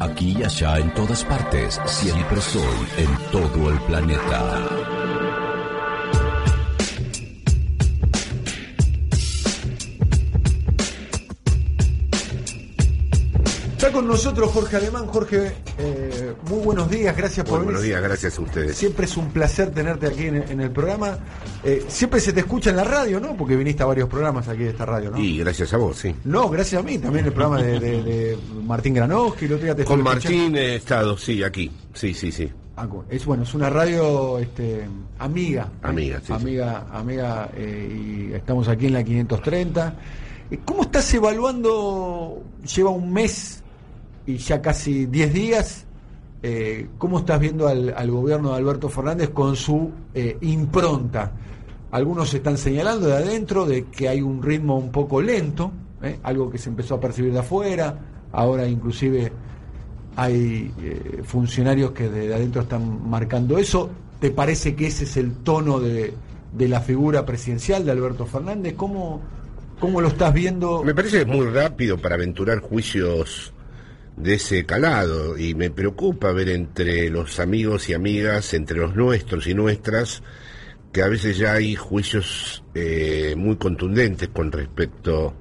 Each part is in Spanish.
Aquí y allá, en todas partes, siempre estoy en todo el planeta. Está con nosotros Jorge Alemán. Jorge, muy buenos días, gracias por venir. Buenos días, gracias a ustedes. Siempre es un placer tenerte aquí en el programa. Siempre se te escucha en la radio, ¿no? Porque viniste a varios programas aquí de esta radio, ¿no? Y gracias a vos, sí. No, gracias a mí, también el programa de Martín Granowski, el otro día te Con estuve Martín he estado, sí, aquí, sí. Es bueno, es una radio amiga. Amiga, sí. Amiga, y estamos aquí en la 530. ¿Cómo estás evaluando? Lleva un mes y ya casi 10 días. ¿Cómo estás viendo al gobierno de Alberto Fernández con su impronta? Algunos están señalando de adentro de que hay un ritmo un poco lento, algo que se empezó a percibir de afuera. Ahora inclusive hay funcionarios que de adentro están marcando eso. ¿Te parece que ese es el tono de la figura presidencial de Alberto Fernández? ¿Cómo lo estás viendo? Me parece que es muy rápido para aventurar juicios de ese calado, y me preocupa ver entre los amigos y amigas, entre los nuestros y nuestras, que a veces ya hay juicios muy contundentes con respecto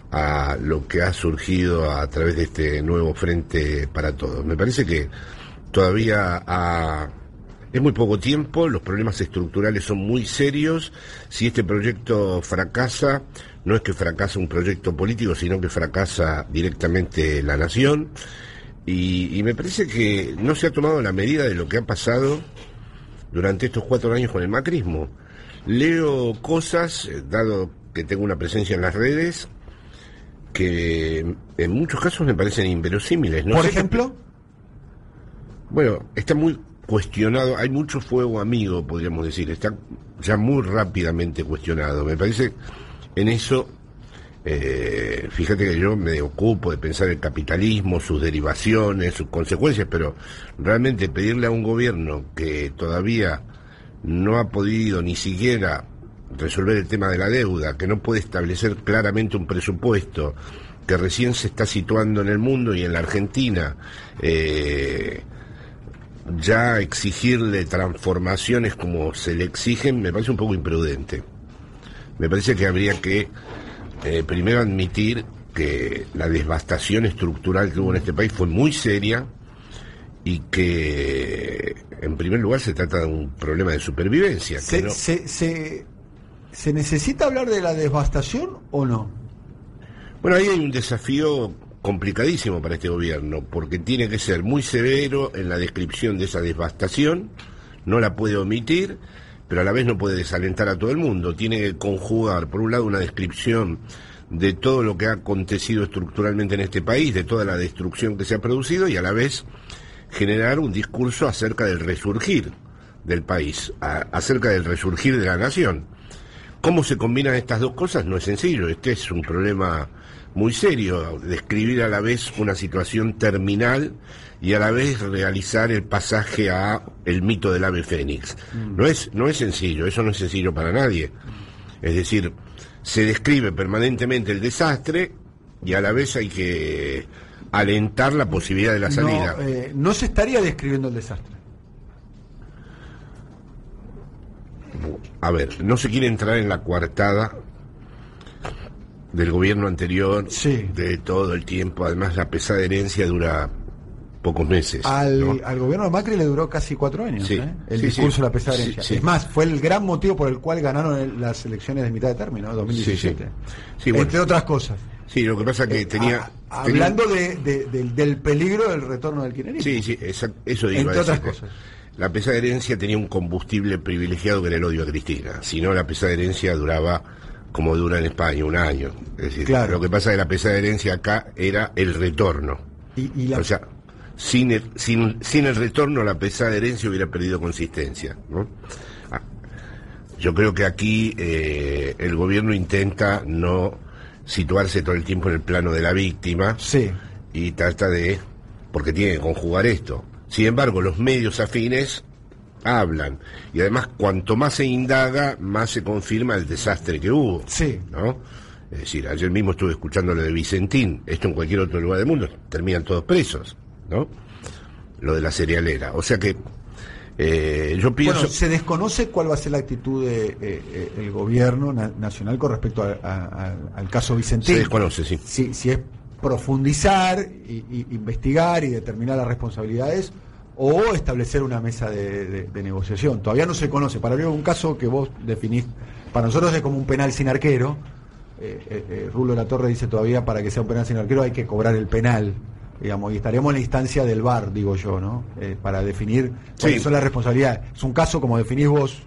a lo que ha surgido a través de este nuevo Frente para Todos. Me parece que todavía es muy poco tiempo, los problemas estructurales son muy serios. Si este proyecto fracasa, no es que fracasa un proyecto político, sino que fracasa directamente la nación, y me parece que no se ha tomado la medida de lo que ha pasado durante estos 4 años con el macrismo. Leo cosas, dado que tengo una presencia en las redes, que en muchos casos me parecen inverosímiles. ¿Por ejemplo? Bueno, está muy cuestionado, hay mucho fuego amigo, podríamos decir, está ya muy rápidamente cuestionado. Me parece, en eso, fíjate que yo me ocupo de pensar el capitalismo, sus derivaciones, sus consecuencias, pero realmente pedirle a un gobierno que todavía no ha podido ni siquiera resolver el tema de la deuda, que no puede establecer claramente un presupuesto, que recién se está situando en el mundo y en la Argentina, ya exigirle transformaciones como se le exigen me parece un poco imprudente. Me parece que habría que primero admitir que la devastación estructural que hubo en este país fue muy seria, y que en primer lugar se trata de un problema de supervivencia. ¿Se necesita hablar de la devastación o no? Bueno, ahí hay un desafío complicadísimo para este gobierno, porque tiene que ser muy severo en la descripción de esa devastación, no la puede omitir, pero a la vez no puede desalentar a todo el mundo. Tiene que conjugar, por un lado, una descripción de todo lo que ha acontecido estructuralmente en este país, de toda la destrucción que se ha producido, y a la vez generar un discurso acerca del resurgir del país, acerca del resurgir de la nación. ¿Cómo se combinan estas dos cosas? No es sencillo. Este es un problema muy serio, describir a la vez una situación terminal y a la vez realizar el pasaje a el mito del ave fénix. No es sencillo, eso no es sencillo para nadie. Es decir, se describe permanentemente el desastre y a la vez hay que alentar la posibilidad de la salida. No se estaría describiendo el desastre. A ver, no se quiere entrar en la coartada del gobierno anterior, sí, de todo el tiempo. Además, la pesada herencia dura pocos meses. Al gobierno de Macri le duró casi 4 años, sí, el discurso de la pesada herencia. Sí. Es más, fue el gran motivo por el cual ganaron las elecciones de mitad de término, 2017. Sí, bueno, entre otras cosas. Sí, lo que pasa que hablando del peligro del retorno del kirchnerismo. Sí, eso digo. Entre otras cosas. La pesada herencia tenía un combustible privilegiado que era el odio a Cristina. Si no, la pesada herencia duraba como dura en España, 1 año. Es decir, claro, lo que pasa es que la pesada herencia acá era el retorno. O sea, sin el retorno, la pesada herencia hubiera perdido consistencia, ¿no? Yo creo que aquí el gobierno intenta no situarse todo el tiempo en el plano de la víctima, sí, y trata porque tiene que conjugar esto. Sin embargo, los medios afines hablan, y además cuanto más se indaga, más se confirma el desastre que hubo, sí, ¿no? Es decir, ayer mismo estuve escuchando lo de Vicentín. Esto en cualquier otro lugar del mundo terminan todos presos, ¿no? Lo de la cerealera. O sea que yo pienso... Bueno, se desconoce cuál va a ser la actitud del gobierno nacional con respecto al caso Vicentín. Se desconoce, sí. Si es profundizar, y investigar y determinar las responsabilidades, o establecer una mesa de negociación. Todavía no se conoce. Para abrir un caso que vos definís, para nosotros es como un penal sin arquero. Rulo Latorre dice todavía, para que sea un penal sin arquero hay que cobrar el penal, digamos, y estaremos en la instancia del VAR, digo yo, ¿no? Para definir cuáles son las responsabilidades. Es un caso, como definís vos,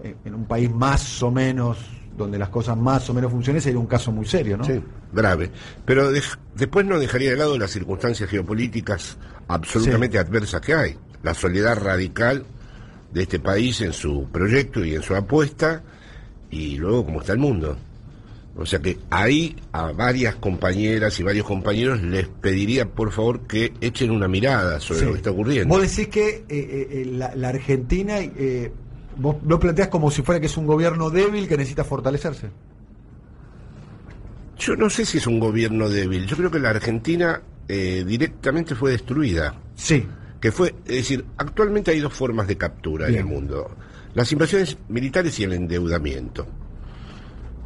en un país más o menos, donde las cosas más o menos funcionen, sería un caso muy serio, ¿no? Sí, grave. Pero después no dejaría de lado las circunstancias geopolíticas absolutamente adversas que hay. La soledad radical de este país en su proyecto y en su apuesta, y luego cómo está el mundo. O sea que ahí a varias compañeras y varios compañeros les pediría por favor que echen una mirada sobre lo que está ocurriendo. Vos decís que la Argentina, vos lo planteás como si fuera que es un gobierno débil que necesita fortalecerse. Yo no sé si es un gobierno débil. Yo creo que la Argentina directamente fue destruida. Sí. Es decir, actualmente hay dos formas de captura en el mundo: las invasiones militares y el endeudamiento.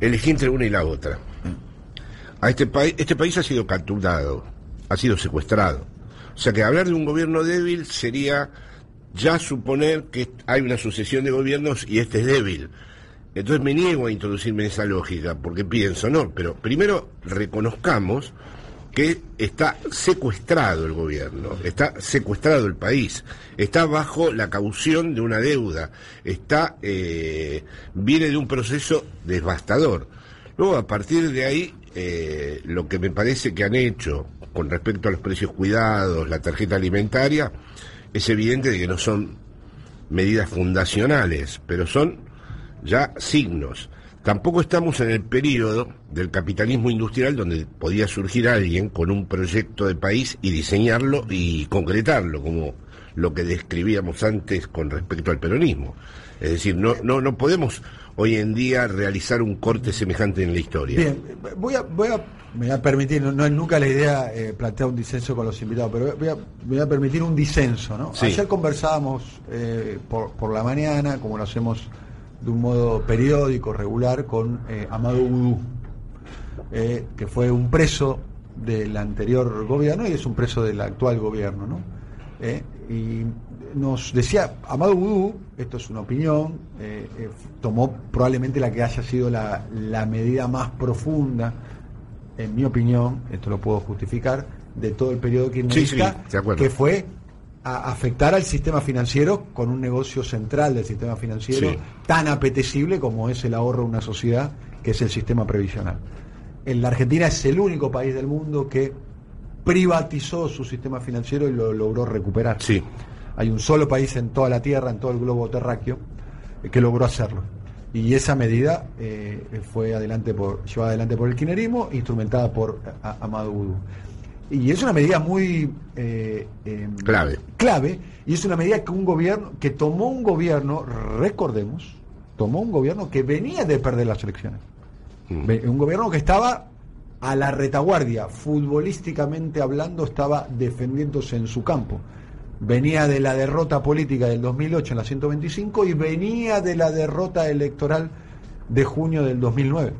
Elegí entre una y la otra. Este país ha sido capturado, ha sido secuestrado. O sea que hablar de un gobierno débil sería ya suponer que hay una sucesión de gobiernos y este es débil. Entonces me niego a introducirme en esa lógica, porque pienso, no, pero primero reconozcamos que está secuestrado el gobierno, está secuestrado el país, está bajo la caución de una deuda, viene de un proceso devastador. Luego, a partir de ahí, lo que me parece que han hecho con respecto a los precios cuidados, la tarjeta alimentaria, es evidente de que no son medidas fundacionales, pero son ya signos. Tampoco estamos en el periodo del capitalismo industrial donde podía surgir alguien con un proyecto de país y diseñarlo y concretarlo, como lo que describíamos antes con respecto al peronismo. Es decir, no podemos hoy en día realizar un corte semejante en la historia. Bien, me voy a permitir, no es nunca la idea plantear un disenso con los invitados, pero me voy a permitir un disenso, ¿no? Sí. Ayer conversábamos por la mañana, como lo hacemos de un modo periódico, regular, con Amado Boudou, que fue un preso del anterior gobierno y es un preso del actual gobierno, ¿no? Y nos decía, Amado Boudou, esto es una opinión, tomó probablemente la que haya sido la medida más profunda, en mi opinión, esto lo puedo justificar, de todo el periodo kirchnerista, que fue a afectar al sistema financiero con un negocio central del sistema financiero tan apetecible como es el ahorro de una sociedad, que es el sistema previsional. En la Argentina es el único país del mundo que privatizó su sistema financiero y lo logró recuperar. Sí. Hay un solo país en toda la Tierra, en todo el globo terráqueo, que logró hacerlo. Y esa medida fue llevada adelante por el kirchnerismo, instrumentada por Amado Boudou. Y es una medida muy clave, y es una medida que tomó un gobierno, recordemos, que venía de perder las elecciones. Un gobierno que estaba a la retaguardia, futbolísticamente hablando, estaba defendiéndose en su campo. Venía de la derrota política del 2008 en la 125 y venía de la derrota electoral de junio del 2009.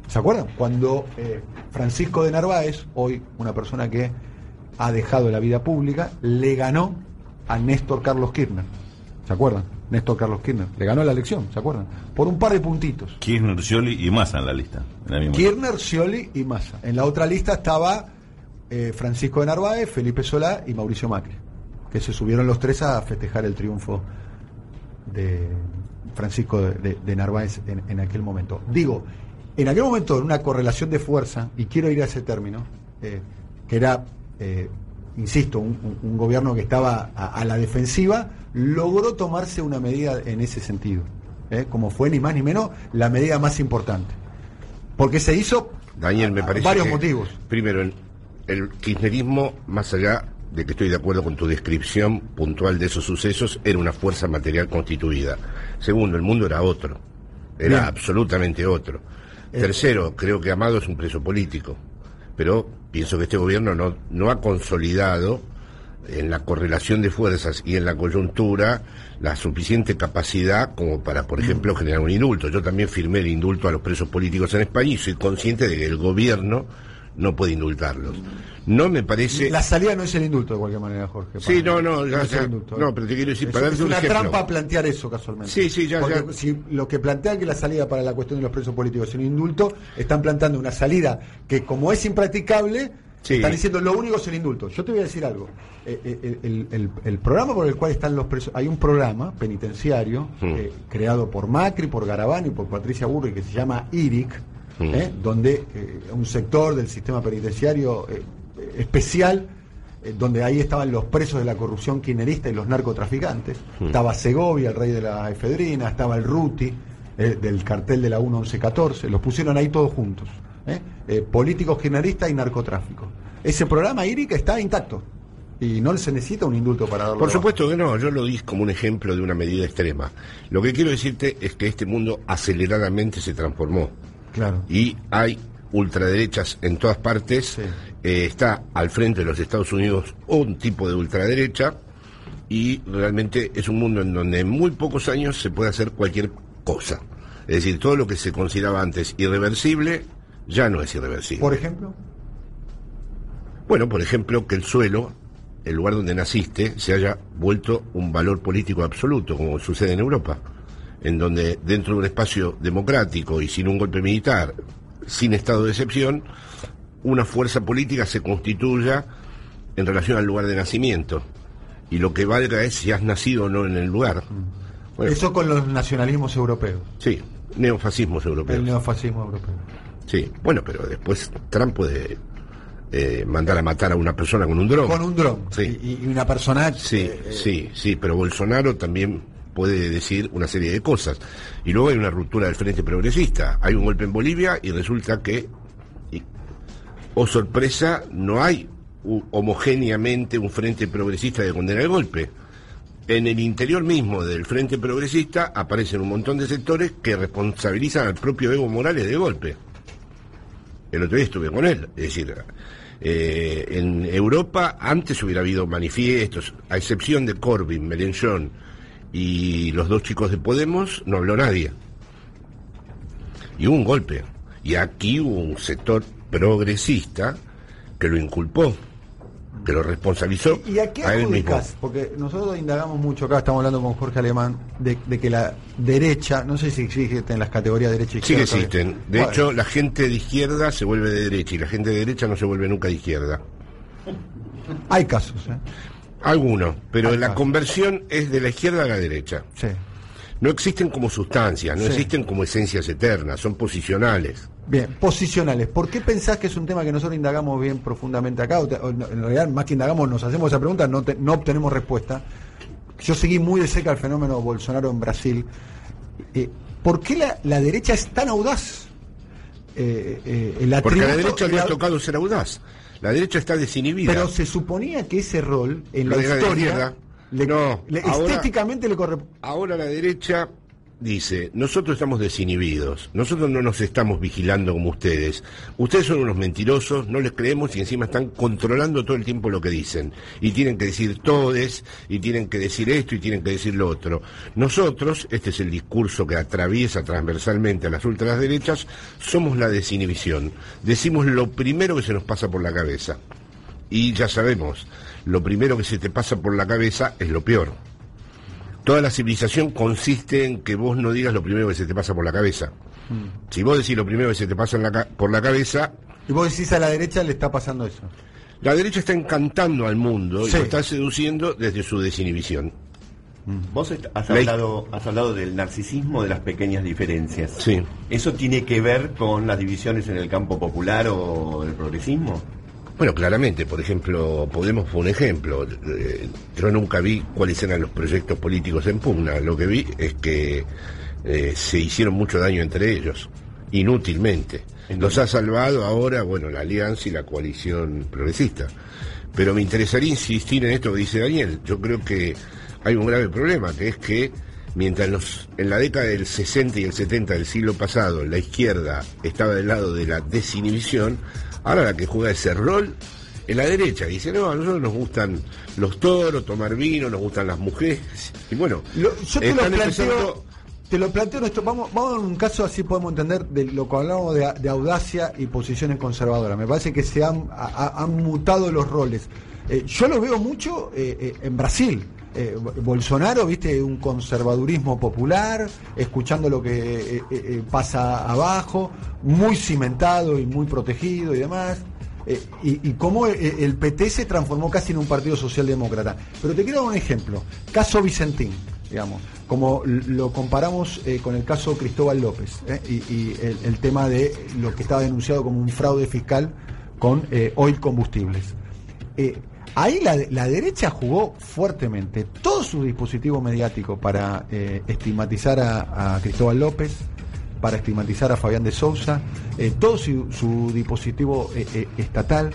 ¿Se acuerdan? Cuando Francisco de Narváez, hoy una persona que ha dejado la vida pública, le ganó a Néstor Carlos Kirchner. ¿Se acuerdan? Néstor Carlos Kirchner le ganó la elección, ¿se acuerdan? Por un par de puntitos. Kirchner, Scioli y Massa en la lista. Kirchner, Scioli y Massa. En la otra lista estaba Francisco de Narváez, Felipe Solá y Mauricio Macri, que se subieron los tres a festejar el triunfo de Francisco de Narváez en aquel momento. Digo, en aquel momento, en una correlación de fuerza, y quiero ir a ese término, que era, insisto, un gobierno que estaba a la defensiva, logró tomarse una medida en ese sentido, como fue ni más ni menos la medida más importante. Porque se hizo, Daniel, me parece varios motivos. Primero, el kirchnerismo, más allá de que estoy de acuerdo con tu descripción puntual de esos sucesos, era una fuerza material constituida. Segundo, el mundo era otro, era absolutamente otro. Tercero, creo que Amado es un preso político, pero pienso que este gobierno no ha consolidado en la correlación de fuerzas y en la coyuntura la suficiente capacidad como para, por ejemplo, generar un indulto. Yo también firmé el indulto a los presos políticos en España y soy consciente de que el gobierno no puede indultarlos. No me parece... La salida no es el indulto, de cualquier manera, Jorge. Sí, no, no es el indulto, no, pero te quiero decir, es, para es darte un una ejemplo. trampa plantear eso, casualmente. Sí, ya. Si lo que plantean que la salida para la cuestión de los presos políticos es un indulto, están planteando una salida que, como es impracticable, están diciendo lo único es el indulto. Yo te voy a decir algo. El programa por el cual están los presos, hay un programa penitenciario creado por Macri, por Garabano y por Patricia Burri, que se llama IRIC, donde un sector del sistema penitenciario especial, donde ahí estaban los presos de la corrupción kirchnerista y los narcotraficantes. Estaba Segovia, el rey de la efedrina, estaba el Ruti, del cartel de la 1114, los pusieron ahí todos juntos. Políticos kirchneristas y narcotráfico. Ese programa IRIC está intacto y no se necesita un indulto para darlo. Por supuesto que no, yo lo di como un ejemplo de una medida extrema. Lo que quiero decirte es que este mundo aceleradamente se transformó. Claro. Y hay ultraderechas en todas partes. Sí. Está al frente de los Estados Unidos un tipo de ultraderecha y realmente es un mundo en donde en muy pocos años se puede hacer cualquier cosa. Es decir, todo lo que se consideraba antes irreversible ya no es irreversible. ¿Por ejemplo? Bueno, por ejemplo, que el suelo, el lugar donde naciste, se haya vuelto un valor político absoluto, como sucede en Europa, en donde dentro de un espacio democrático y sin un golpe militar, sin estado de excepción, una fuerza política se constituya en relación al lugar de nacimiento. Y lo que valga es si has nacido o no en el lugar. Bueno, eso con los nacionalismos europeos. Sí, neofascismos europeos. El neofascismo europeo. Sí, bueno, pero después Trump puede mandar a matar a una persona con un dron. Con un dron. Sí. Y una persona... Sí, pero Bolsonaro también puede decir una serie de cosas. Y luego hay una ruptura del Frente Progresista. Hay un golpe en Bolivia y resulta que, oh sorpresa, no hay homogéneamente un Frente Progresista que condena el golpe. En el interior mismo del Frente Progresista aparecen un montón de sectores que responsabilizan al propio Evo Morales del golpe. El otro día estuve con él, es decir, en Europa antes hubiera habido manifiestos, a excepción de Corbyn, Mélenchon y los dos chicos de Podemos, no habló nadie. Y hubo un golpe. Y aquí hubo un sector progresista que lo inculpó, que lo responsabilizó. ¿Y a qué adjudicás? Porque nosotros indagamos mucho acá, estamos hablando con Jorge Alemán, de que la derecha, no sé si existen las categorías derecha y izquierda. Sí que existen. De hecho, la gente de izquierda se vuelve de derecha y la gente de derecha no se vuelve nunca de izquierda. Hay casos, Algunos, pero Hay la casos. conversión es de la izquierda a la derecha. Sí. No existen como sustancias, no existen como esencias eternas, son posicionales. Bien, posicionales. ¿Por qué pensás que es un tema que nosotros indagamos bien profundamente acá? En realidad, más que indagamos, nos hacemos esa pregunta, no obtenemos respuesta. Yo seguí muy de cerca el fenómeno Bolsonaro en Brasil. ¿Por qué la derecha es tan audaz? Porque a la derecha le ha tocado ser audaz. La derecha está desinhibida. Pero se suponía que ese rol en la Pero historia... ahora, estéticamente le corre... Ahora la derecha dice, nosotros estamos desinhibidos, nosotros no nos estamos vigilando como ustedes. Ustedes son unos mentirosos, no les creemos y encima están controlando todo el tiempo lo que dicen. Y tienen que decir todes, y tienen que decir esto, y tienen que decir lo otro. Nosotros, este es el discurso que atraviesa transversalmente a las ultraderechas, somos la desinhibición. Decimos lo primero que se nos pasa por la cabeza. Y ya sabemos, lo primero que se te pasa por la cabeza es lo peor. Toda la civilización consiste en que vos no digas lo primero que se te pasa por la cabeza. Si vos decís lo primero que se te pasa por la cabeza... Y vos decís a la derecha le está pasando eso. La derecha está encantando al mundo y lo está seduciendo desde su desinhibición. Vos has hablado del narcisismo de las pequeñas diferencias. Sí. ¿Eso tiene que ver con las divisiones en el campo popular o del progresismo? Bueno, claramente, por ejemplo, Podemos fue un ejemplo. Yo nunca vi cuáles eran los proyectos políticos en pugna. Lo que vi es que se hicieron mucho daño entre ellos, inútilmente. Los ha salvado ahora, bueno, la Alianza y la coalición progresista. Pero me interesaría insistir en esto que dice Daniel. Yo creo que hay un grave problema, que es que mientras en la década del 60 y el 70 del siglo pasado la izquierda estaba del lado de la desinhibición, ahora la que juega ese rol en la derecha, dice, no, a nosotros nos gustan los toros, tomar vino, nos gustan las mujeres, y bueno, yo están empezando... Te lo planteo en esto, vamos a un caso así podemos entender de lo que hablamos de audacia y posiciones conservadoras. Me parece que se han mutado los roles. Yo lo veo mucho en Brasil. Bolsonaro, viste, un conservadurismo popular, escuchando lo que pasa abajo, muy cimentado y muy protegido y demás. Y cómo el PT se transformó casi en un partido socialdemócrata. Pero te quiero dar un ejemplo. Caso Vicentín, digamos, como lo comparamos con el caso Cristóbal López, y el tema de lo que estaba denunciado como un fraude fiscal con Oil Combustibles. Ahí la derecha jugó fuertemente todo su dispositivo mediático para estigmatizar a Cristóbal López, para estigmatizar a Fabián de Sousa, todo su dispositivo estatal,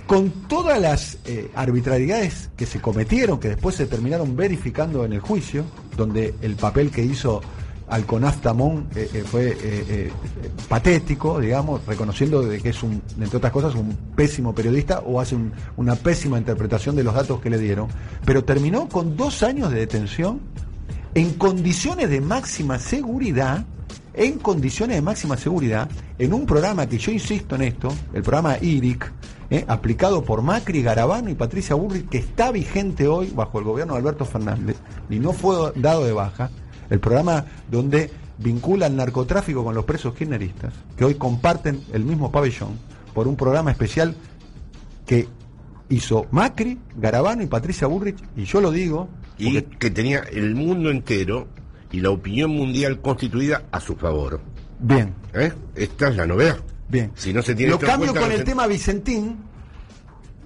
con todas las arbitrariedades que se cometieron, que después se terminaron verificando en el juicio, donde el papel que hizo Alconaf Tamón fue patético, digamos, reconociendo de que es entre otras cosas, un pésimo periodista o hace una pésima interpretación de los datos que le dieron, pero terminó con 2 años de detención en condiciones de máxima seguridad, en un programa que yo insisto en esto, el programa IRIC, aplicado por Macri, Garabano y Patricia Bullrich, que está vigente hoy bajo el gobierno de Alberto Fernández y no fue dado de baja. El programa donde vincula el narcotráfico con los presos kirchneristas, que hoy comparten el mismo pabellón, por un programa especial que hizo Macri, Garabano y Patricia Bullrich, y yo lo digo... Y que tenía el mundo entero y la opinión mundial constituida a su favor. Bien. Esta es la novedad. Bien. Si no se tiene lo cambio con el tema Vicentín,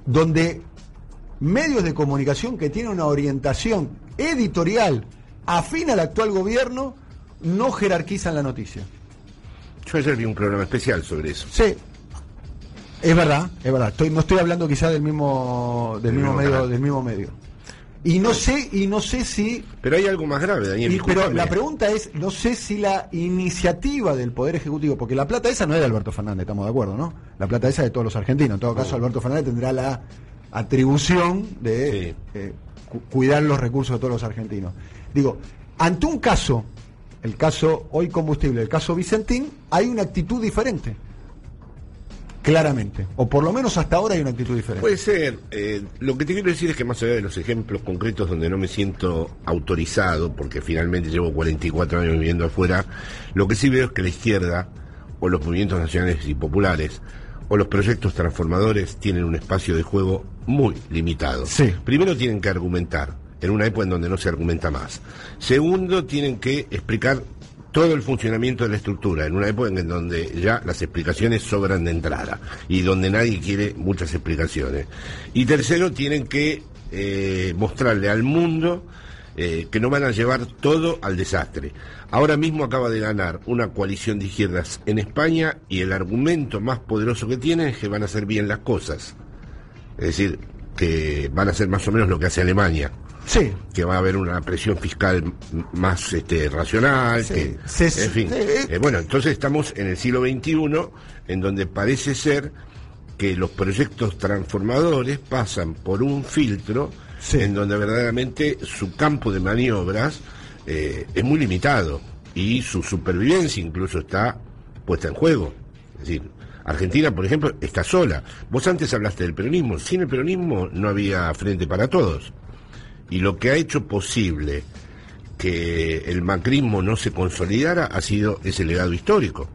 donde medios de comunicación que tienen una orientación editorial afín al actual gobierno no jerarquizan la noticia. Yo ayer vi un programa especial sobre eso. Sí, es verdad. No estoy hablando quizás del mismo medio. Y no sé si... Pero hay algo más grave, Daniel. Pero la pregunta es, no sé si la iniciativa del Poder Ejecutivo, porque la plata esa no es de Alberto Fernández, estamos de acuerdo, ¿no? La plata esa es de todos los argentinos. En todo caso, Alberto Fernández tendrá la atribución de cuidar los recursos de todos los argentinos. Digo, ante un caso, el caso Oil Combustible, el caso Vicentín, hay una actitud diferente. Claramente, o por lo menos hasta ahora hay una actitud diferente. Puede ser. Lo que te quiero decir es que más allá de los ejemplos concretos donde no me siento autorizado, porque finalmente llevo 44 años viviendo afuera, lo que sí veo es que la izquierda, o los movimientos nacionales y populares, o los proyectos transformadores tienen un espacio de juego muy limitado. Sí. Primero tienen que argumentar, en una época en donde no se argumenta más. Segundo, tienen que explicar todo el funcionamiento de la estructura, en una época en donde ya las explicaciones sobran de entrada y donde nadie quiere muchas explicaciones. Y tercero, tienen que mostrarle al mundo que no van a llevar todo al desastre. Ahora mismo acaba de ganar una coalición de izquierdas en España y el argumento más poderoso que tienen es que van a hacer bien las cosas. Es decir, que van a hacer más o menos lo que hace Alemania. Sí. Que va a haber una presión fiscal más racional, en fin. Bueno, entonces estamos en el siglo XXI, en donde parece ser que los proyectos transformadores pasan por un filtro en donde verdaderamente su campo de maniobras es muy limitado y su supervivencia incluso está puesta en juego. Es decir, Argentina, por ejemplo, está sola. Vos antes hablaste del peronismo. Sin el peronismo no había Frente para Todos. Y lo que ha hecho posible que el macrismo no se consolidara ha sido ese legado histórico.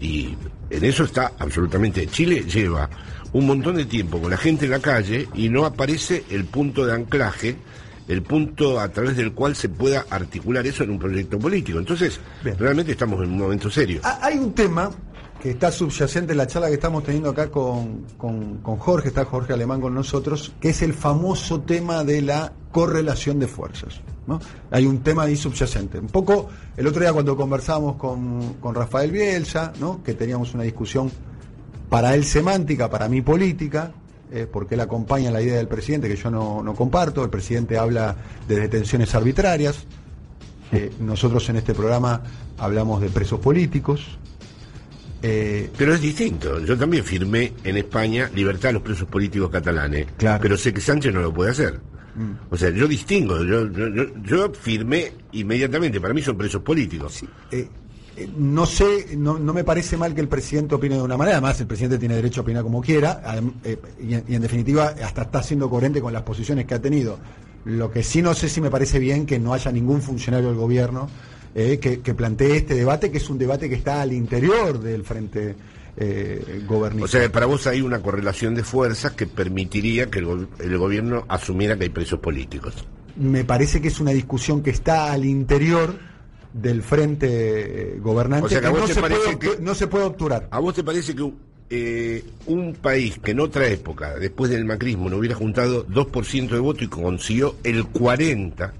Y en eso está absolutamente. Chile lleva un montón de tiempo con la gente en la calle y no aparece el punto de anclaje, el punto a través del cual se pueda articular eso en un proyecto político. Entonces, realmente estamos en un momento serio. Hay un tema que está subyacente en la charla que estamos teniendo acá con Jorge, está Jorge Alemán con nosotros, que es el famoso tema de la correlación de fuerzas, ¿no? Hay un tema ahí subyacente. Un poco, el otro día cuando conversábamos con Rafael Bielsa, ¿no? Que teníamos una discusión para él semántica, para mí política, porque él acompaña la idea del presidente, que yo no comparto. El presidente habla de detenciones arbitrarias. Nosotros en este programa hablamos de presos políticos. Pero es distinto. Yo también firmé en España libertad a los presos políticos catalanes. Claro. Pero sé que Sánchez no lo puede hacer. O sea, yo distingo. Yo firmé inmediatamente. Para mí son presos políticos. Sí, no sé, no me parece mal que el presidente opine de una manera. Además, el presidente tiene derecho a opinar como quiera. Y en definitiva, hasta está siendo coherente con las posiciones que ha tenido. Lo que sí no sé si me parece bien que no haya ningún funcionario del gobierno que plantee este debate, que es un debate que está al interior del frente gobernista. O sea, para vos hay una correlación de fuerzas que permitiría que el gobierno asumiera que hay presos políticos. Me parece que es una discusión que está al interior del frente gobernante, o sea, que no se puede obturar. ¿A vos te parece que un país que en otra época, después del macrismo, no hubiera juntado 2% de voto y consiguió el 40%,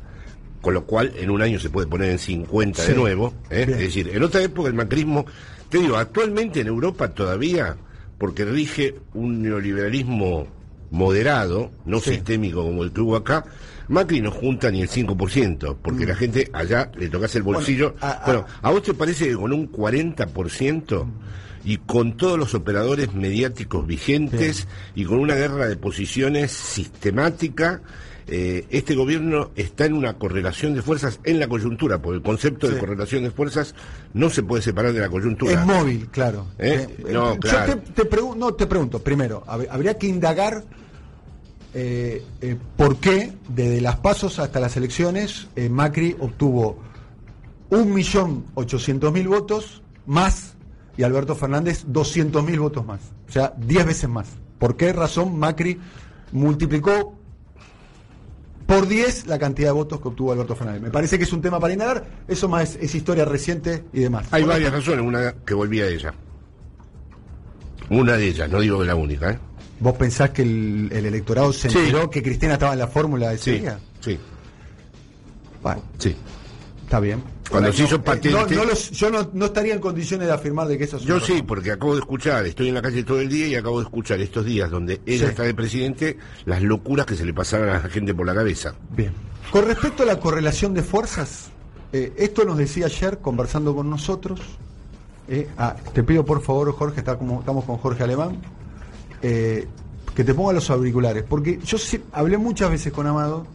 con lo cual en un año se puede poner en 50 de nuevo, es decir, en otra época el macrismo, te digo, actualmente en Europa todavía, porque rige un neoliberalismo moderado, no sistémico como el que hubo acá, Macri no junta ni el 5%, porque la gente allá le tocase el bolsillo. Bueno, ¿a vos te parece que con un 40% y con todos los operadores mediáticos vigentes y con una guerra de posiciones sistemática, este gobierno está en una correlación de fuerzas en la coyuntura, porque el concepto de correlación de fuerzas no se puede separar de la coyuntura. Es móvil, claro. No, claro. Yo te pregunto, primero, habría que indagar por qué desde las pasos hasta las elecciones Macri obtuvo 1.800.000 votos más y Alberto Fernández 200.000 votos más, o sea, 10 veces más. ¿Por qué razón Macri multiplicó por 10 la cantidad de votos que obtuvo Alberto Fernández? Me parece que es un tema para indagar, eso más es historia reciente y demás. Hay varias razones, una que volvía a ella. Una de ellas, no digo que la única, ¿Vos pensás que el electorado se enteró que Cristina estaba en la fórmula de ese día? Sí. Bueno, sí. Está bien. Cuando se hizo patente... yo no estaría en condiciones de afirmar de que eso es Yo sí, porque acabo de escuchar, estoy en la calle todo el día y acabo de escuchar estos días donde ella está de presidente, las locuras que se le pasaron a la gente por la cabeza. Bien. Con respecto a la correlación de fuerzas, esto nos decía ayer conversando con nosotros. Te pido por favor, Jorge, estamos con Jorge Alemán, que te ponga los auriculares, porque yo hablé muchas veces con Amado.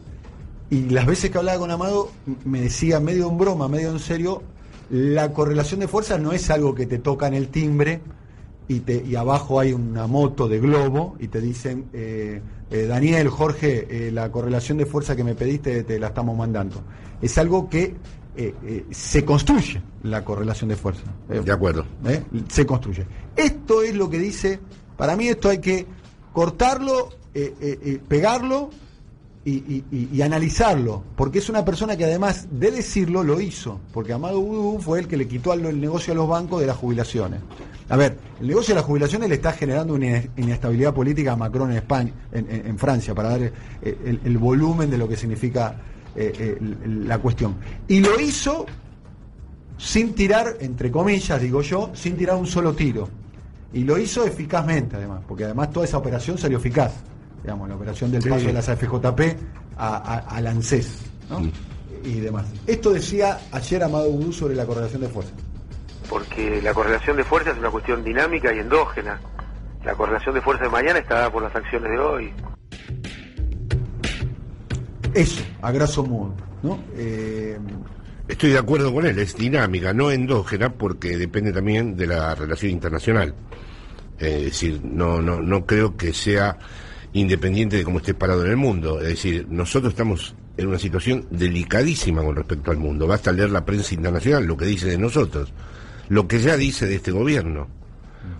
Y las veces que hablaba con Amado me decía, medio en broma, medio en serio, la correlación de fuerzas no es algo que te tocan el timbre y abajo hay una moto de globo y te dicen, Daniel, Jorge, la correlación de fuerza que me pediste te la estamos mandando. Es algo que se construye, la correlación de fuerza. De acuerdo. Se construye. Esto es lo que dice, para mí esto hay que cortarlo, pegarlo, y analizarlo, porque es una persona que además de decirlo lo hizo, porque Amado Boudou fue el que le quitó el negocio a los bancos de las jubilaciones. A ver, el negocio de las jubilaciones le está generando una inestabilidad política a Macron en España, en Francia, para dar el volumen de lo que significa la cuestión. Y lo hizo sin tirar, entre comillas, digo yo, sin tirar un solo tiro. Y lo hizo eficazmente, además, porque además toda esa operación salió eficaz. Digamos, la operación del paso de las AFJP al ANSES, ¿no? Y demás. Esto decía ayer Amado Boudou sobre la correlación de fuerzas. Porque la correlación de fuerzas es una cuestión dinámica y endógena. La correlación de fuerzas de mañana está dada por las acciones de hoy. Eso, a grosso modo, ¿no? Estoy de acuerdo con él, es dinámica, no endógena, porque depende también de la relación internacional. Es decir, no creo que sea independiente de cómo esté parado en el mundo. Es decir, nosotros estamos en una situación delicadísima con respecto al mundo. Basta leer la prensa internacional, lo que dice de nosotros, lo que ya dice de este gobierno.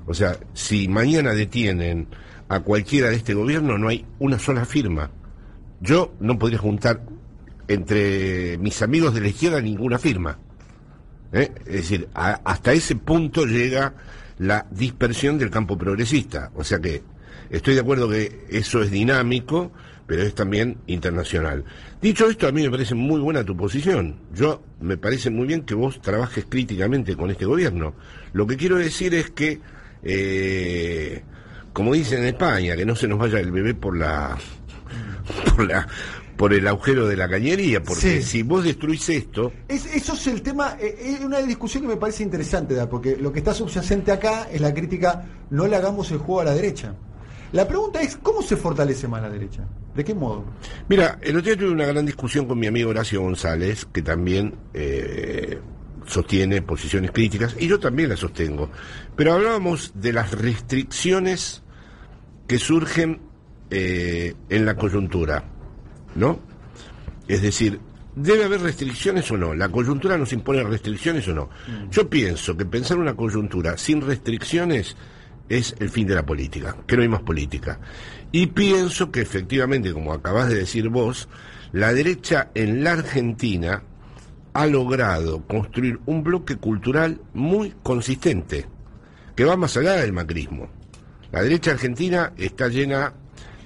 O sea, si mañana detienen a cualquiera de este gobierno, no hay una sola firma. Yo no podría juntar entre mis amigos de la izquierda ninguna firma. Es decir, hasta ese punto llega la dispersión del campo progresista. O sea que estoy de acuerdo que eso es dinámico, pero es también internacional. Dicho esto, a mí me parece muy buena tu posición. Me parece muy bien que vos trabajes críticamente con este gobierno. Lo que quiero decir es que, como dicen en España, que no se nos vaya el bebé por por el agujero de la cañería, porque Sí. si vos destruís esto... Eso es el tema, es una discusión que me parece interesante, ¿verdad? Porque lo que está subyacente acá es la crítica, no le hagamos el juego a la derecha. La pregunta es, ¿cómo se fortalece más la derecha? ¿De qué modo? Mira, el otro día tuve una gran discusión con mi amigo Horacio González, que también sostiene posiciones críticas, y yo también las sostengo. Pero hablábamos de las restricciones que surgen en la coyuntura, ¿no? Es decir, ¿debe haber restricciones o no? ¿La coyuntura nos impone restricciones o no? Yo pienso que pensar una coyuntura sin restricciones es el fin de la política, que no hay más política. Y pienso que efectivamente, como acabás de decir vos, la derecha en la Argentina ha logrado construir un bloque cultural muy consistente, que va más allá del macrismo. La derecha argentina está llena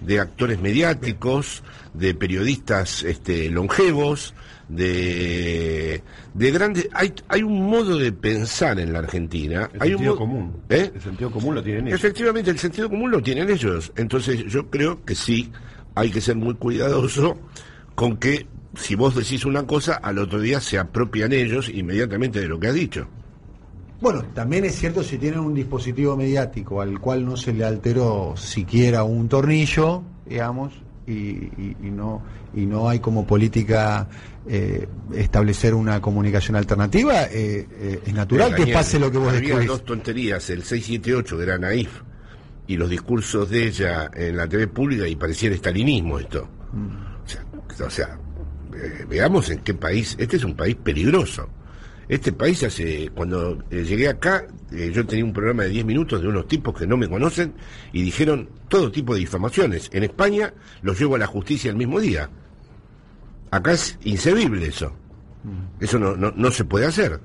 de actores mediáticos, de periodistas longevos, de grandes... Hay un modo de pensar en la Argentina. El hay sentido un común. ¿Eh? El sentido común lo tienen ellos. Efectivamente, el sentido común lo tienen ellos. Entonces yo creo que sí, hay que ser muy cuidadoso con que si vos decís una cosa, al otro día se apropian ellos inmediatamente de lo que has dicho. Bueno, también es cierto si tienen un dispositivo mediático al cual no se le alteró siquiera un tornillo, digamos, y no hay como política establecer una comunicación alternativa, es natural que pase lo que vos Había describís. dos tonterías, el 678 de era naif y los discursos de ella en la TV pública, y pareciera estalinismo esto. O sea, veamos en qué país, este es un país peligroso. Este país cuando llegué acá, yo tenía un programa de 10 minutos de unos tipos que no me conocen y dijeron todo tipo de difamaciones. En España los llevo a la justicia el mismo día. Acá es inservible eso. Eso no se puede hacer.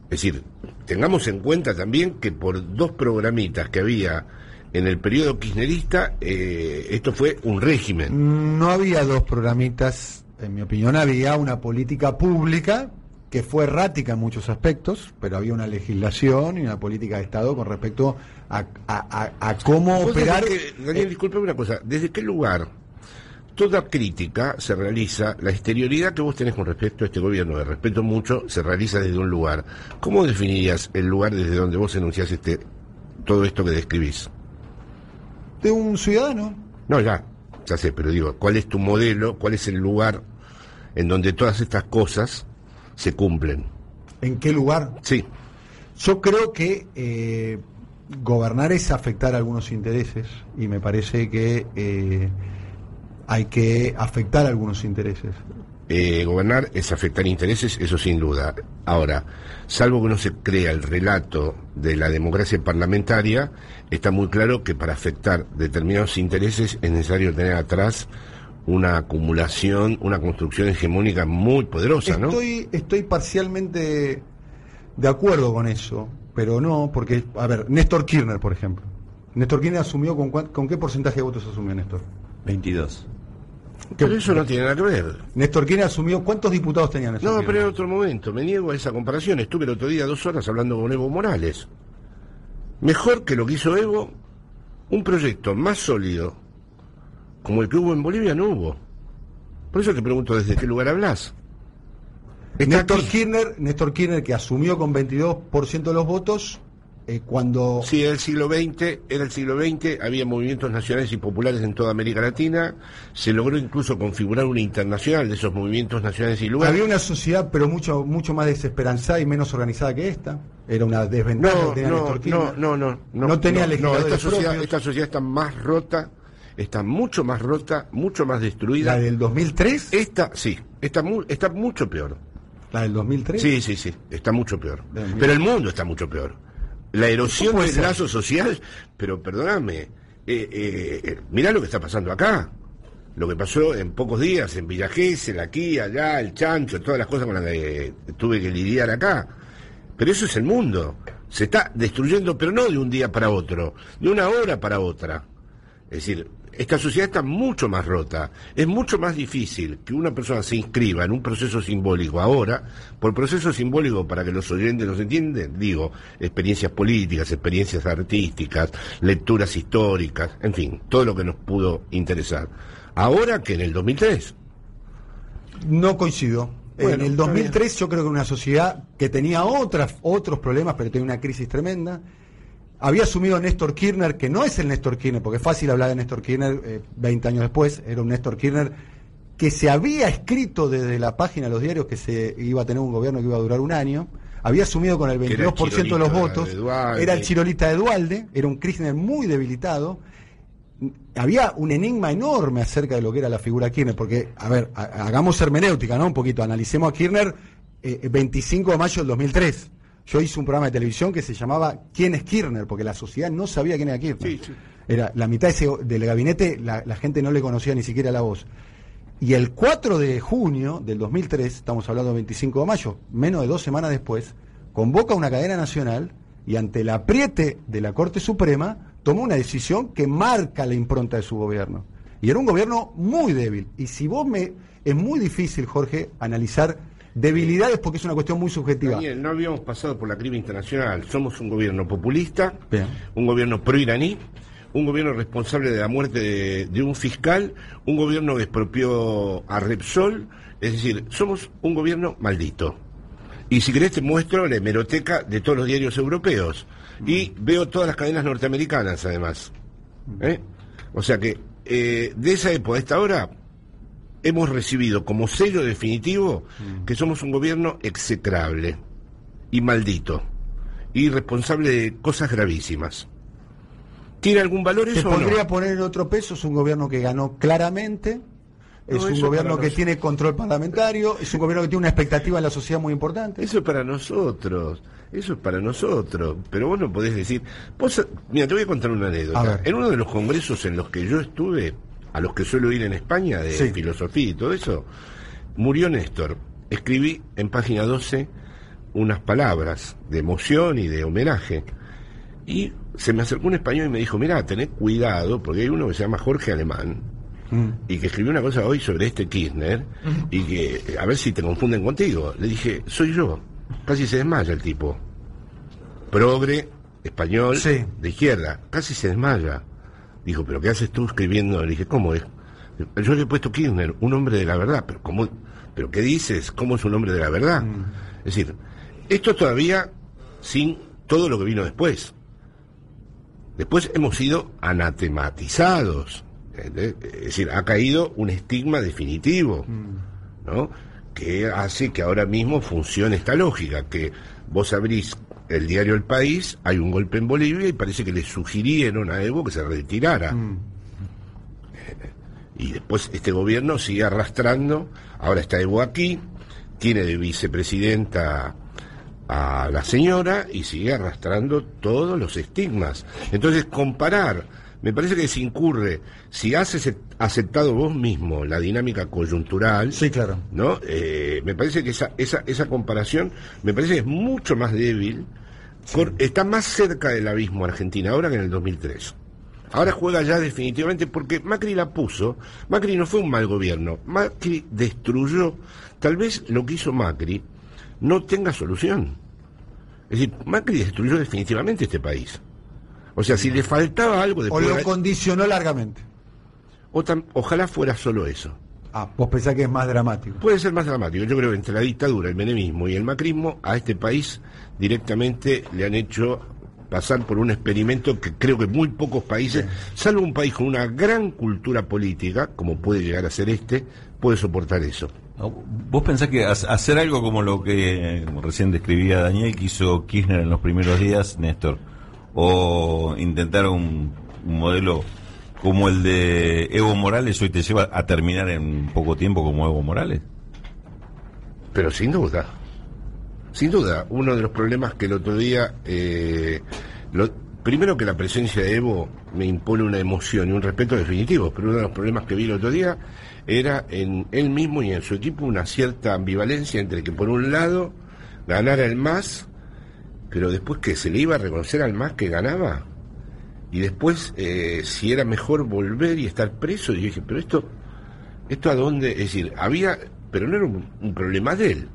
Es decir, tengamos en cuenta también que por dos programitas que había en el periodo kirchnerista, esto fue un régimen. No había dos programitas, en mi opinión había una política pública que fue errática en muchos aspectos, pero había una legislación y una política de Estado con respecto a cómo operar. Daniel, disculpe una cosa, ¿desde qué lugar toda crítica se realiza, la exterioridad que vos tenés con respecto a este gobierno, de respeto mucho, se realiza desde un lugar? ¿Cómo definirías el lugar desde donde vos enunciás todo esto que describís? De un ciudadano. No, ya sé, pero digo, ¿cuál es tu modelo? ¿Cuál es el lugar en donde todas estas cosas se cumplen? ¿En qué lugar? Sí. Yo creo que gobernar es afectar algunos intereses y me parece que hay que afectar algunos intereses. Gobernar es afectar intereses, eso sin duda. Ahora, salvo que no se crea el relato de la democracia parlamentaria, está muy claro que para afectar determinados intereses es necesario tener atrás una acumulación, una construcción hegemónica muy poderosa, ¿no? Estoy parcialmente de acuerdo con eso, pero no, porque, a ver, Néstor Kirchner, por ejemplo. Néstor Kirchner asumió, ¿con qué porcentaje de votos asumió Néstor? 22. Pero eso no tiene nada que ver. Néstor Kirchner asumió, ¿cuántos diputados tenía Néstor No, Kirchner? pero en otro momento, me niego a esa comparación. Estuve el otro día 2 horas hablando con Evo Morales. Mejor que lo que hizo Evo, un proyecto más sólido como el que hubo en Bolivia no hubo. Por eso te pregunto, ¿desde qué lugar hablas? Néstor Kirchner, que asumió con 22% de los votos, cuando... Sí, era el siglo XX, había movimientos nacionales y populares en toda América Latina, se logró incluso configurar una internacional de esos movimientos nacionales y lugares. Había una sociedad, pero mucho más desesperanzada y menos organizada que esta. Era una desventaja que tenía Néstor Kirchner. No tenía legisladores propios. Esta sociedad está más rota, está mucho más rota, mucho más destruida. ¿La del 2003? Esta, sí, está mucho peor. ¿La del 2003? Sí, está mucho peor. Pero el mundo está mucho peor. La erosión del lazo social, pero perdóname, mirá lo que está pasando acá. Lo que pasó en pocos días en Villa Gesell, aquí, allá, el Chancho, todas las cosas con las que tuve que lidiar acá. Pero eso es el mundo. Se está destruyendo, pero no de un día para otro, de una hora para otra. Es decir, esta sociedad está mucho más rota. Es mucho más difícil que una persona se inscriba en un proceso simbólico ahora. Por proceso simbólico, para que los oyentes nos entiendan, digo, experiencias políticas, experiencias artísticas, lecturas históricas, en fin, todo lo que nos pudo interesar. Ahora que en el 2003. No coincido. Bueno, en el 2003 yo creo que era una sociedad que tenía otros problemas, pero tenía una crisis tremenda. Había asumido Néstor Kirchner, que no es el Néstor Kirchner, porque es fácil hablar de Néstor Kirchner 20 años después, era un Néstor Kirchner que se había escrito desde la página de los diarios que se iba a tener un gobierno que iba a durar un año, había asumido con el 22% de los votos, era el chirolista de Duhalde, era un Kirchner muy debilitado. Había un enigma enorme acerca de lo que era la figura Kirchner, porque, a ver, hagamos hermenéutica, ¿no? Un poquito, analicemos a Kirchner 25 de mayo del 2003. Yo hice un programa de televisión que se llamaba ¿Quién es Kirchner? Porque la sociedad no sabía quién era Kirchner. Sí, sí. Era la mitad del gabinete, la gente no le conocía ni siquiera la voz. Y el 4 de junio del 2003, estamos hablando del 25 de mayo, menos de 2 semanas después, convoca una cadena nacional y ante el apriete de la Corte Suprema tomó una decisión que marca la impronta de su gobierno. Y era un gobierno muy débil. Y si es muy difícil, Jorge, analizar debilidades porque es una cuestión muy subjetiva. Daniel, no habíamos pasado por la crisis internacional. Somos un gobierno populista, bien, un gobierno pro-iraní, un gobierno responsable de la muerte de un fiscal, un gobierno que expropió a Repsol. Es decir, somos un gobierno maldito. Y si querés te muestro la hemeroteca de todos los diarios europeos. Y veo todas las cadenas norteamericanas, además. O sea que, de esa época a esta hora, hemos recibido como sello definitivo que somos un gobierno execrable y maldito y responsable de cosas gravísimas. ¿Tiene algún valor eso o no? ¿Se podría poner en otro peso? Es un gobierno que ganó claramente. Es un gobierno que tiene control parlamentario, es un gobierno que tiene una expectativa en la sociedad muy importante. Eso es para nosotros, pero vos no podés decir... Mira, te voy a contar una anécdota. En uno de los congresos en los que yo estuve, a los que suelo ir en España, de filosofía y todo eso, murió Néstor. Escribí en página 12 unas palabras de emoción y de homenaje. Y se me acercó un español y me dijo, mirá, tened cuidado, porque hay uno que se llama Jorge Alemán, y que escribió una cosa hoy sobre este Kirchner, y que, a ver si te confunden contigo. Le dije, soy yo. Casi se desmaya el tipo. Progre, español, de izquierda. Casi se desmaya. Dijo, ¿pero qué haces tú escribiendo? Le dije, ¿cómo es? Yo le he puesto Kirchner, un hombre de la verdad. ¿Pero cómo? ¿Pero qué dices? ¿Cómo es un hombre de la verdad? Es decir, esto todavía sin todo lo que vino después. Después hemos sido anatematizados. Es decir, ha caído un estigma definitivo, ¿no? Que hace que ahora mismo funcione esta lógica, que vos abrís el diario El País, hay un golpe en Bolivia y parece que le sugirieron a Evo que se retirara. Y después este gobierno sigue arrastrando, ahora está Evo aquí, tiene de vicepresidenta a la señora y sigue arrastrando todos los estigmas. Entonces comparar, me parece que se incurre, si has aceptado vos mismo la dinámica coyuntural, claro, ¿no? Me parece que esa comparación me parece que es mucho más débil, está más cerca del abismo Argentina ahora que en el 2003. Ahora juega ya definitivamente porque Macri la puso. Macri no fue un mal gobierno, Macri destruyó. Tal vez lo que hizo Macri no tenga solución. Es decir, Macri destruyó definitivamente este país. O sea, si le faltaba algo... O lo condicionó largamente. Ojalá fuera solo eso. Vos pensás que es más dramático. Puede ser más dramático. Yo creo que entre la dictadura, el menemismo y el macrismo, a este país directamente le han hecho pasar por un experimento que creo que muy pocos países, salvo un país con una gran cultura política, como puede llegar a ser puede soportar eso. ¿Vos pensás que hacer algo como lo que recién describía Daniel, que hizo Kirchner en los primeros días, Néstor, o intentar un modelo como el de Evo Morales hoy te lleva a terminar en poco tiempo como Evo Morales? Pero sin duda, uno de los problemas que el otro día, primero que la presencia de Evo me impone una emoción y un respeto definitivos, pero uno de los problemas que vi el otro día era en él mismo y en su equipo una cierta ambivalencia entre que por un lado ganara el MAS, pero después que se le iba a reconocer al MAS que ganaba, y después si era mejor volver y estar preso. Y dije, pero esto a dónde, es decir, pero no era un problema de él,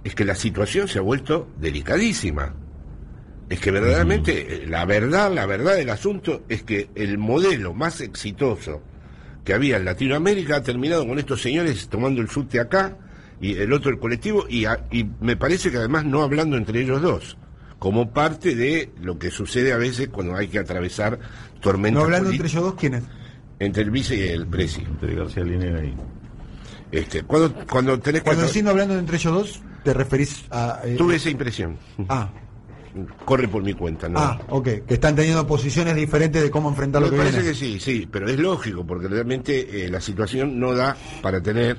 es que la situación se ha vuelto delicadísima. Es que verdaderamente la verdad del asunto es que el modelo más exitoso que había en Latinoamérica ha terminado con estos señores tomando el subte acá y el otro el colectivo y me parece que además no hablando entre ellos dos, como parte de lo que sucede a veces cuando hay que atravesar tormentas. No hablando entre ellos dos, ¿quién es? Entre el vice y el presi. Entre García Linera y... Cuando tenés que... Cuando decís no hablando entre ellos dos, ¿te referís a...? Tuve esa impresión. Corre por mi cuenta, ¿no? Ok, que están teniendo posiciones diferentes de cómo enfrentar lo que viene. Me parece que sí, pero es lógico, porque realmente la situación no da para tener,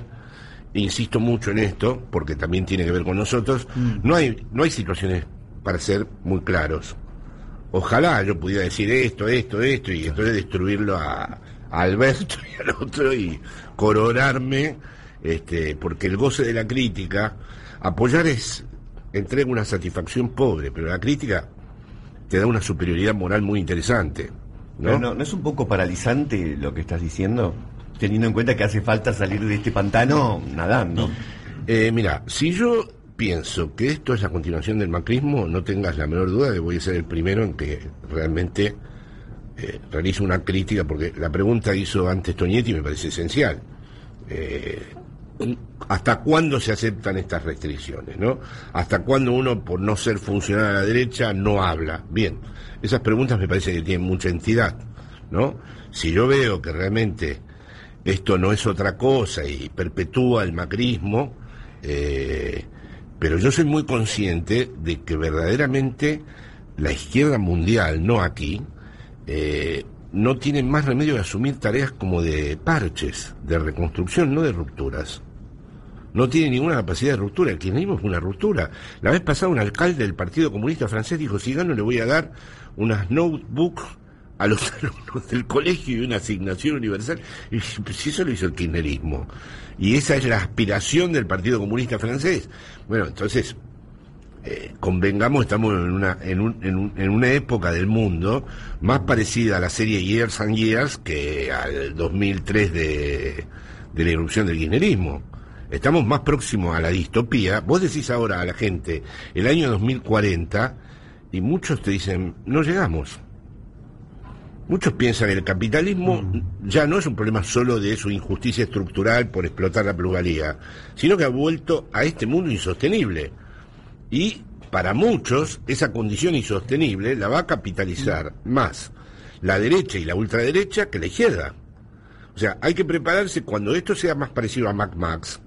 insisto mucho en esto, porque también tiene que ver con nosotros, no hay situaciones para ser muy claros. Ojalá yo pudiera decir esto, y entonces destruirlo a Alberto y al otro y coronarme, porque el goce de la crítica, apoyar entrega una satisfacción pobre, pero la crítica te da una superioridad moral muy interesante, ¿no? ¿No es un poco paralizante lo que estás diciendo? Teniendo en cuenta que hace falta salir de este pantano nadando. Mira, si yo pienso que esto es la continuación del macrismo, no tengas la menor duda de que voy a ser el primero en que realmente realizo una crítica, porque la pregunta que hizo antes Tonietti me parece esencial. ¿Hasta cuándo se aceptan estas restricciones, no? ¿Hasta cuándo uno, por no ser funcionario a la derecha, no habla? Bien, esas preguntas me parece que tienen mucha entidad, ¿no? Si yo veo que realmente esto no es otra cosa y perpetúa el macrismo, pero yo soy muy consciente de que verdaderamente la izquierda mundial, no aquí, no tiene más remedio de asumir tareas como de parches, de reconstrucción, no de rupturas. No tiene ninguna capacidad de ruptura. El kirchnerismo fue una ruptura. La vez pasada un alcalde del Partido Comunista francés dijo: si gano le voy a dar unas notebooks a los alumnos del colegio y una asignación universal. Y si eso lo hizo el kirchnerismo, y esa es la aspiración del Partido Comunista francés, bueno, entonces convengamos, estamos en una época del mundo más parecida a la serie Years and Years que al 2003 de la irrupción del kirchnerismo. Estamos más próximos a la distopía. Vos decís ahora a la gente el año 2040 y muchos te dicen no llegamos. Muchos piensan que el capitalismo ya no es un problema solo de su injusticia estructural por explotar la plusvalía, sino que ha vuelto a este mundo insostenible. Y para muchos esa condición insostenible la va a capitalizar más la derecha y la ultraderecha que la izquierda. O sea, hay que prepararse cuando esto sea más parecido a Mad Max.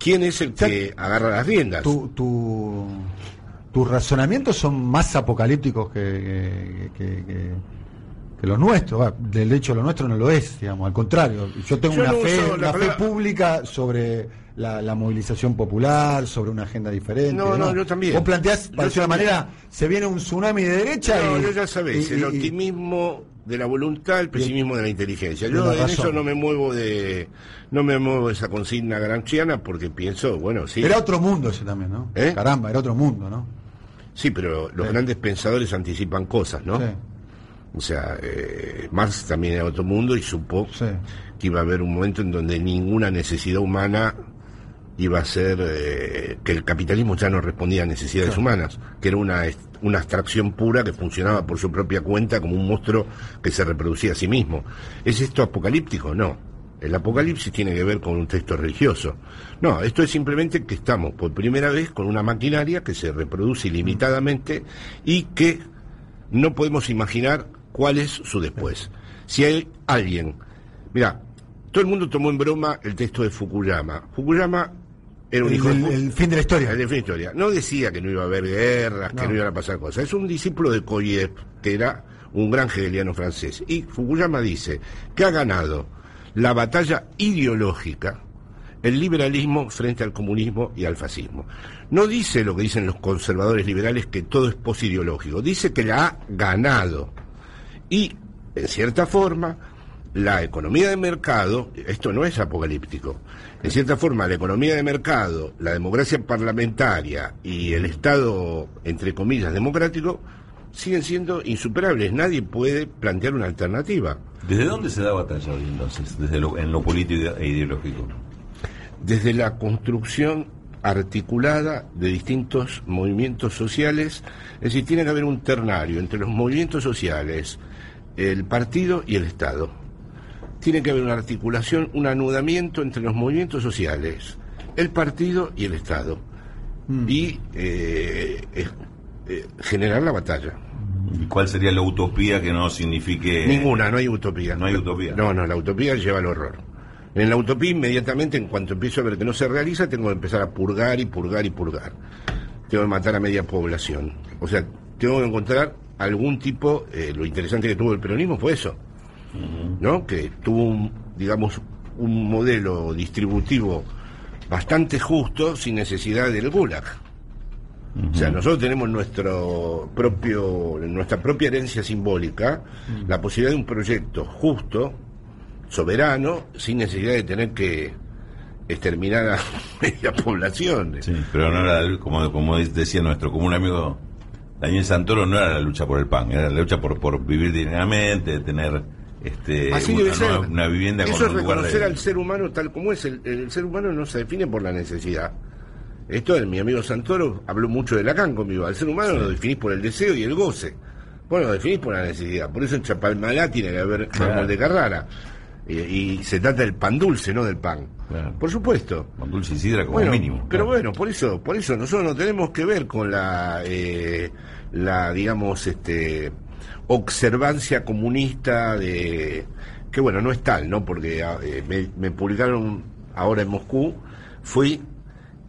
¿Quién es el que agarra las riendas? Tus razonamientos son más apocalípticos que los nuestros. De hecho, lo nuestro no lo es, digamos, al contrario. Yo tengo una fe pública sobre la movilización popular, sobre una agenda diferente. No, yo también. Vos planteás, de una manera, se viene un tsunami de derecha yo ya sabés, el optimismo de la voluntad, el pesimismo de la inteligencia. Yo en eso no me muevo de esa consigna gramsciana porque pienso, bueno, sí. Era otro mundo ese también, ¿no? Caramba, era otro mundo, ¿no? Sí, pero los grandes pensadores anticipan cosas, ¿no? Sí. O sea, Marx también era otro mundo y supo que iba a haber un momento en donde ninguna necesidad humana iba a ser, que el capitalismo ya no respondía a necesidades humanas, que era una abstracción pura que funcionaba por su propia cuenta como un monstruo que se reproducía a sí mismo. ¿Es esto apocalíptico? No. El apocalipsis tiene que ver con un texto religioso. No, esto es simplemente que estamos por primera vez con una maquinaria que se reproduce ilimitadamente y que no podemos imaginar cuál es su después. Si hay alguien... Mira, todo el mundo tomó en broma el texto de Fukuyama. Fukuyama era un hijo el fin de la historia. El fin de la historia. No decía que no iba a haber guerras, que no iban a pasar cosas. Es un discípulo de Koyev, que era un gran hegeliano francés. Y Fukuyama dice que ha ganado la batalla ideológica el liberalismo frente al comunismo y al fascismo. No dice lo que dicen los conservadores liberales, que todo es posideológico. Dice que la ha ganado. Y, en cierta forma, la economía de mercado, esto no es apocalíptico, en cierta forma la economía de mercado, la democracia parlamentaria y el Estado, entre comillas, democrático, siguen siendo insuperables. Nadie puede plantear una alternativa. ¿Desde dónde se da batalla hoy entonces? En lo político e ideológico. Desde la construcción articulada de distintos movimientos sociales, es decir, tiene que haber un ternario entre los movimientos sociales, el partido y el Estado. tiene que haber una articulación, un anudamiento entre los movimientos sociales, el partido y el Estado, y generar la batalla. ¿Y cuál sería la utopía que no signifique...? Ninguna, no hay utopía. No hay utopía. No, la utopía lleva al horror. En la utopía, inmediatamente, en cuanto empiezo a ver que no se realiza, tengo que empezar a purgar y purgar y purgar. Tengo que matar a media población. O sea, tengo que encontrar algún tipo... lo interesante que tuvo el peronismo fue eso, ¿no? Que tuvo, digamos, un modelo distributivo bastante justo, sin necesidad del gulag. O sea, nosotros tenemos nuestra propia herencia simbólica, la posibilidad de un proyecto justo, soberano, sin necesidad de tener que exterminar a media población. Sí, pero no era, como decía nuestro común amigo Daniel Santoro, no era la lucha por el pan, era la lucha por vivir dignamente, tener así debe ser. Una vivienda eso con un lugar reconocer al ser humano tal como es. El ser humano no se define por la necesidad. Esto, mi amigo Santoro habló mucho de Lacan conmigo. Al ser humano lo definís por el deseo y el goce. Bueno, lo definís por la necesidad. Por eso en Chapalmalá tiene que haber mármol de Carrara. Y se trata del pan dulce, no del pan. Claro. Por supuesto. Pan dulce y sidra como bueno, mínimo. Pero claro. bueno, por eso nosotros no tenemos que ver con la digamos, observancia comunista de... Que bueno, no es tal, ¿no? Porque me publicaron ahora en Moscú, fui...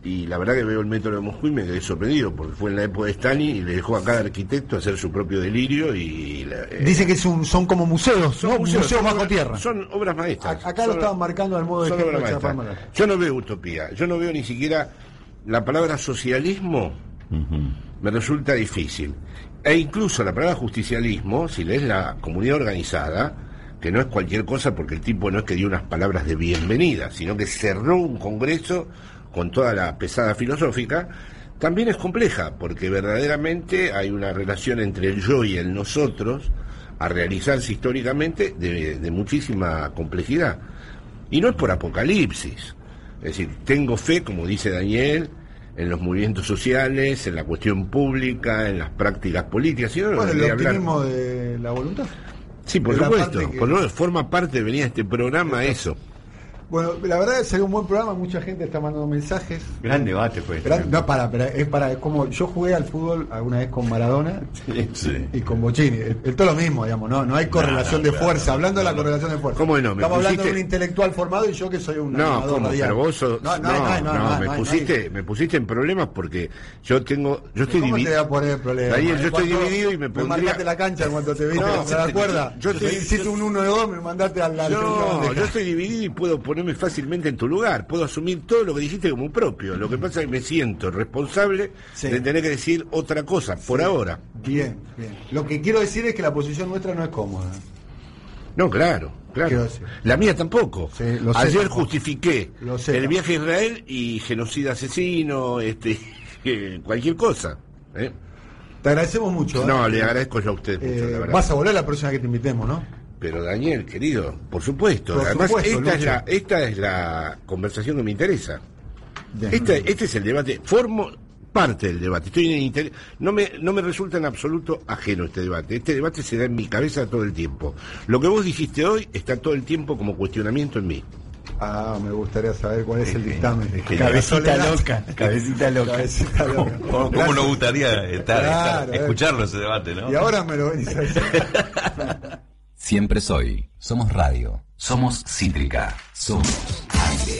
Y la verdad que veo el método de Moscú y me quedé sorprendido, porque fue en la época de Stalin y le dejó a cada arquitecto hacer su propio delirio y... Dice que son como museos, son ¿no? museos bajo tierra. Son obras maestras. Acá lo estaban marcando al modo de ejemplo de Chapalmalá. Yo no veo utopía, yo no veo ni siquiera la palabra socialismo, me resulta difícil. E incluso la palabra justicialismo, si lees la comunidad organizada, que no es cualquier cosa porque el tipo no es que dio unas palabras de bienvenida, sino que cerró un congreso con toda la pesada filosófica, también es compleja, porque verdaderamente hay una relación entre el yo y el nosotros, a realizarse históricamente, de muchísima complejidad. Y no es por apocalipsis. Es decir, tengo fe, como dice Daniel, en los movimientos sociales, en la cuestión pública, en las prácticas políticas. Si no, bueno, no el hablar. optimismo de la voluntad. Sí, por supuesto. Por lo menos forma parte de venir a este programa eso. Bueno, la verdad es que sería un buen programa, mucha gente está mandando mensajes. Gran debate fue. Es como yo jugué al fútbol alguna vez con Maradona y con Bocini. Es todo lo mismo, digamos, no hay correlación de fuerza. Hablando de la correlación de fuerza. ¿Cómo no? Estamos hablando de un intelectual formado y yo que soy un animador radial. Pero vos sos, me pusiste en problemas porque yo estoy dividido. ¿Cómo te voy a poner problemas? Daniel, yo estoy dividido y me pondría... Me marcaste la cancha en cuanto te vi, ¿te acuerdas? Hiciste un 1-2, me mandaste al... No, yo estoy dividido y puedo ponerme fácilmente en tu lugar, puedo asumir todo lo que dijiste como propio. Lo que pasa es que me siento responsable de tener que decir otra cosa, por ahora. Bien. Lo que quiero decir es que la posición nuestra no es cómoda. No, claro. La mía tampoco. Sí, ayer justifiqué el viaje a Israel y genocida asesino, cualquier cosa. Te agradecemos mucho. No, le agradezco yo a usted mucho, la verdad. Vas a volver la próxima que te invitemos, ¿no? Pero Daniel, querido, por supuesto. Además, esta es la conversación que me interesa. Este es el debate. Formo parte del debate. Estoy en interés. No me resulta en absoluto ajeno este debate. Este debate se da en mi cabeza todo el tiempo. Lo que vos dijiste hoy está todo el tiempo como cuestionamiento en mí. Me gustaría saber cuál es el dictamen. Cabecita loca. ¿Cómo nos gustaría escucharlo ese debate, no? Y ahora me lo venís a decir. Siempre soy. Somos radio. Somos Cítrica. Somos aire.